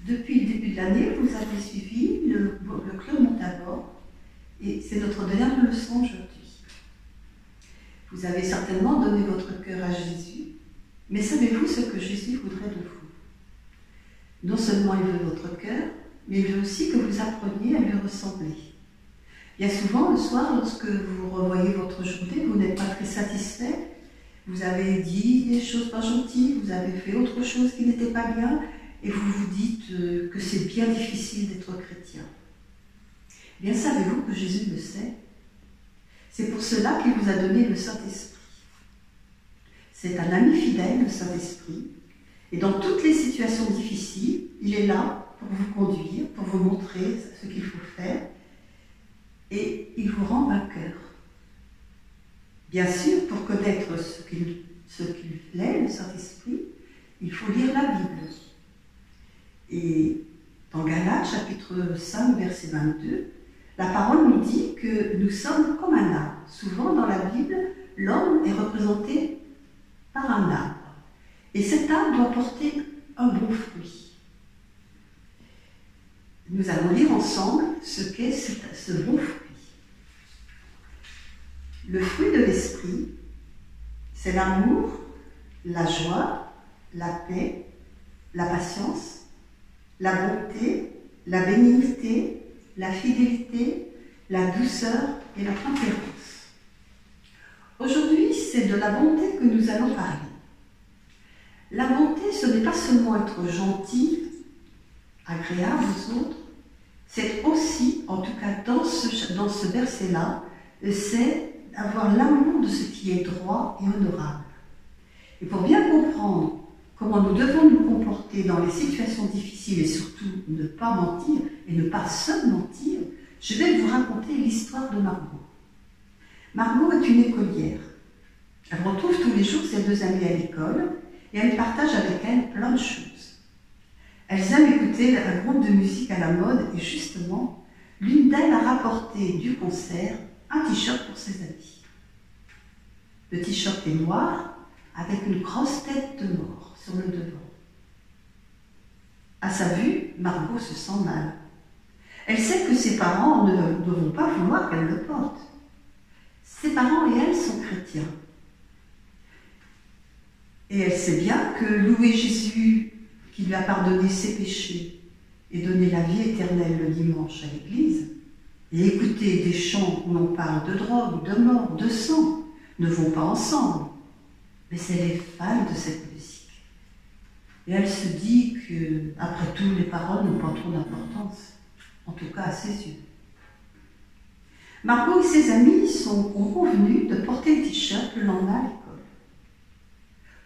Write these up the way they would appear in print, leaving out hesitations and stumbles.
Depuis le début de l'année, vous avez suivi le Club Montabor et c'est notre dernière leçon aujourd'hui. Vous avez certainement donné votre cœur à Jésus, mais savez-vous ce que Jésus voudrait de vous? Non seulement il veut votre cœur, mais il veut aussi que vous appreniez à lui ressembler. Bien souvent, le soir, lorsque vous revoyez votre journée, vous n'êtes pas très satisfait, vous avez dit des choses pas gentilles, vous avez fait autre chose qui n'était pas bien, et vous vous dites que c'est bien difficile d'être chrétien. Bien savez-vous que Jésus le sait? C'est pour cela qu'il vous a donné le Saint-Esprit. C'est un ami fidèle, le Saint-Esprit, et dans toutes les situations difficiles, il est là pour vous conduire, pour vous montrer ce qu'il faut faire, et il vous rend vainqueur. Bien sûr, pour connaître ce qu'il est, le Saint-Esprit, il faut lire la Bible. Et dans Galates, chapitre 5, verset 22, la parole nous dit que nous sommes comme un arbre. Souvent dans la Bible, l'homme est représenté par un arbre. Et cet arbre doit porter un bon fruit. Nous allons lire ensemble ce qu'est ce bon fruit. Le fruit de l'esprit, c'est l'amour, la joie, la paix, la patience, la bonté, la bénignité, la fidélité, la douceur et la tempérance. Aujourd'hui, c'est de la bonté que nous allons parler. La bonté, ce n'est pas seulement être gentil, agréable aux autres, c'est aussi, en tout cas dans ce verset-là, c'est avoir l'amour de ce qui est droit et honorable. Et pour bien comprendre comment nous devons nous comporter dans les situations difficiles et surtout ne pas mentir et ne pas se mentir, je vais vous raconter l'histoire de Margot. Margot est une écolière. Elle retrouve tous les jours ses deux amies à l'école et elle partage avec elles plein de choses. Elles aiment écouter un groupe de musique à la mode et justement, l'une d'elles a rapporté du concert un t-shirt pour ses amis. Le t-shirt est noir avec une grosse tête de mort sur le devant. À sa vue, Margot se sent mal. Elle sait que ses parents ne vont pas vouloir qu'elle le porte. Ses parents et elle sont chrétiens. Et elle sait bien que louer Jésus qui lui a pardonné ses péchés et donné la vie éternelle le dimanche à l'église, et écouter des chants où l'on parle de drogue, de mort, de sang, ne vont pas ensemble. Mais elle est fan de cette musique. Et elle se dit que, après tout, les paroles n'ont pas trop d'importance, en tout cas à ses yeux. Margot et ses amis ont convenu de porter le t-shirt le lendemain à l'école.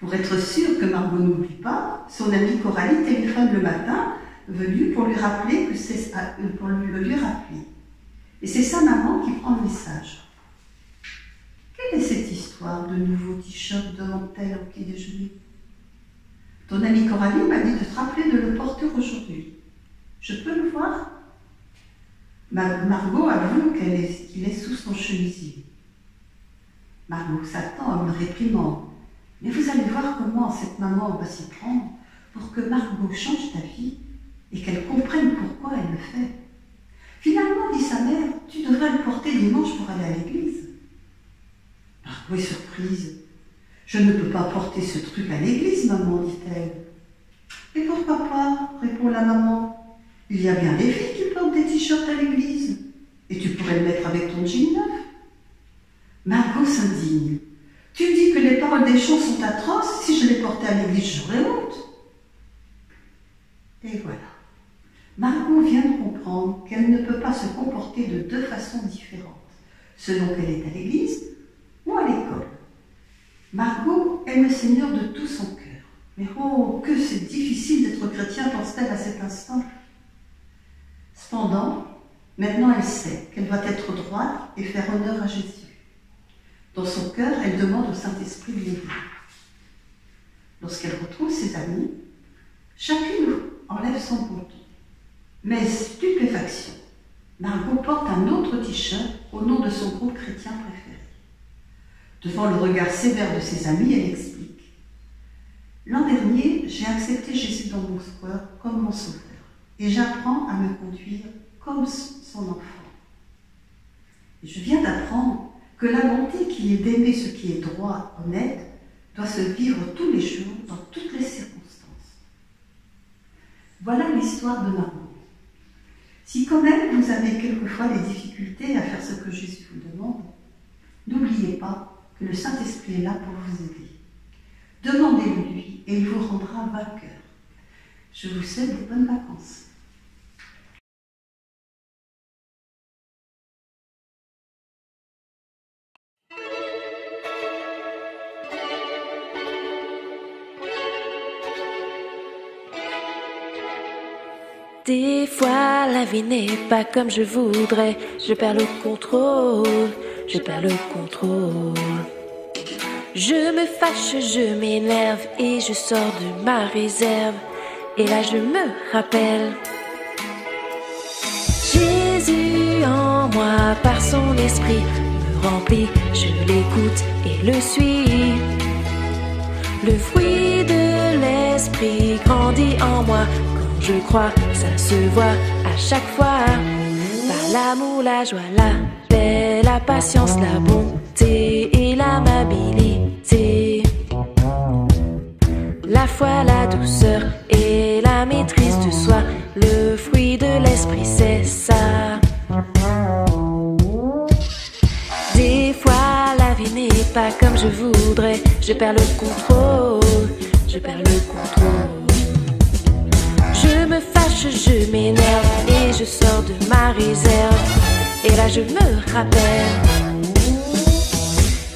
Pour être sûr que Margot n'oublie pas, son amie Coralie téléphone le matin, venue pour lui rappeler que c'est pour lui rappeler. Et c'est sa maman qui prend le message. Quelle est cette histoire de nouveau t-shirt demande-t-elle au petit déjeuner? Ton amie Coralie m'a dit de te rappeler de le porter aujourd'hui. Je peux le voir? Margot avoue qu'il est sous son chemisier. Margot s'attend à une réprimande. Mais vous allez voir comment cette maman va s'y prendre pour que Margot change d'avis et qu'elle comprenne pourquoi elle le fait. Finalement, dit sa mère, tu devrais le porter dimanche pour aller à l'église. Margot est surprise. Je ne peux pas porter ce truc à l'église, maman, dit-elle. Et pourquoi pas, répond la maman. Il y a bien des filles qui portent des t-shirts à l'église. Et tu pourrais le mettre avec ton jean neuf. Margot s'indigne. Tu dis que les paroles des chants sont atroces, si je les portais à l'église, j'aurais honte. Et voilà. Margot vient de comprendre qu'elle ne peut pas se comporter de deux façons différentes, selon qu'elle est à l'église ou à l'école. Margot aime le Seigneur de tout son cœur. Mais oh, que c'est difficile d'être chrétien, pense-t-elle à cet instant. Cependant, maintenant elle sait qu'elle doit être droite et faire honneur à Jésus. Dans son cœur, elle demande au Saint-Esprit de l'aider. Lorsqu'elle retrouve ses amis, chacune enlève son bouton. Mais stupéfaction, Margot porte un autre t-shirt au nom de son groupe chrétien préféré. Devant le regard sévère de ses amis, elle explique. L'an dernier, j'ai accepté Jésus dans mon cœur comme mon sauveur. et j'apprends à me conduire comme son enfant. Et je viens d'apprendre que la bonté qui est d'aimer ce qui est droit, honnête, doit se vivre tous les jours, dans toutes les circonstances. Voilà l'histoire de Maman. Si quand même vous avez quelquefois des difficultés à faire ce que Jésus vous demande, n'oubliez pas que le Saint-Esprit est là pour vous aider. Demandez-le-lui et il vous rendra vainqueur. Je vous souhaite de bonnes vacances. Des fois, la vie n'est pas comme je voudrais. Je perds le contrôle, je perds le contrôle. Je me fâche, je m'énerve et je sors de ma réserve. Et là, je me rappelle Jésus en moi, par son esprit, me remplit. Je l'écoute et le suis. Le fruit de l'esprit grandit en moi. Je crois, ça se voit à chaque fois. Par l'amour, la joie, la paix, la patience, la bonté et l'amabilité. La foi, la douceur et la maîtrise de soi. Le fruit de l'esprit, c'est ça. Des fois, la vie n'est pas comme je voudrais. Je perds le contrôle, je perds le contrôle. Je me fâche, je m'énerve et je sors de ma réserve. Et là je me rappelle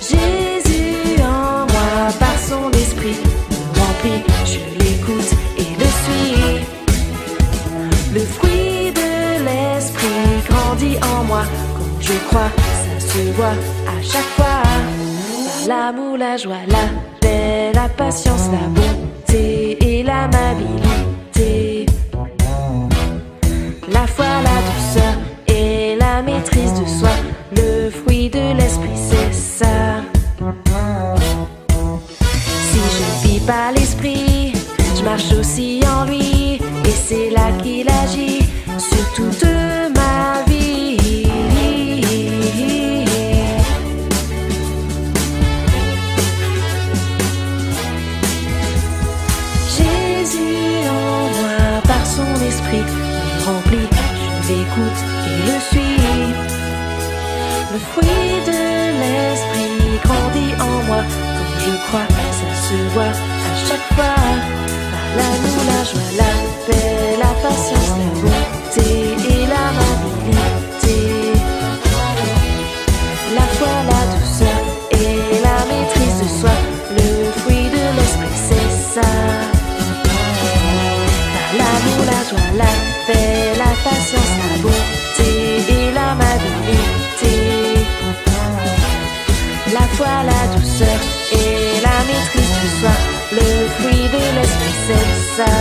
Jésus en moi, par son esprit me remplit. Je l'écoute et le suis. Le fruit de l'esprit grandit en moi. Quand je crois, ça se voit à chaque fois. Par l'amour, la joie, la paix, la patience, la bonté et l'amabilité. La foi, la douceur et la maîtrise de soi. Le fruit de l'esprit, c'est ça. Si je vis par l'esprit, je marche aussi en lui. Et c'est là qu'il agit sur toute ma vie. Jésus en moi, par son esprit rempli, je l'écoute et le suis. Le fruit de l'esprit grandit en moi. Quand je crois, ça se voit à chaque fois. Par l'amour, la joie, la paix, la patience, la bonté et l'amabilité. La foi, la douceur et la maîtrise de soi. Le fruit de l'esprit, c'est ça. Par l'amour, la joie, la paix, la patience, la bonté et l'amabilité. La foi, la douceur et la maîtrise de soi. Le fruit de l'esprit, c'est ça.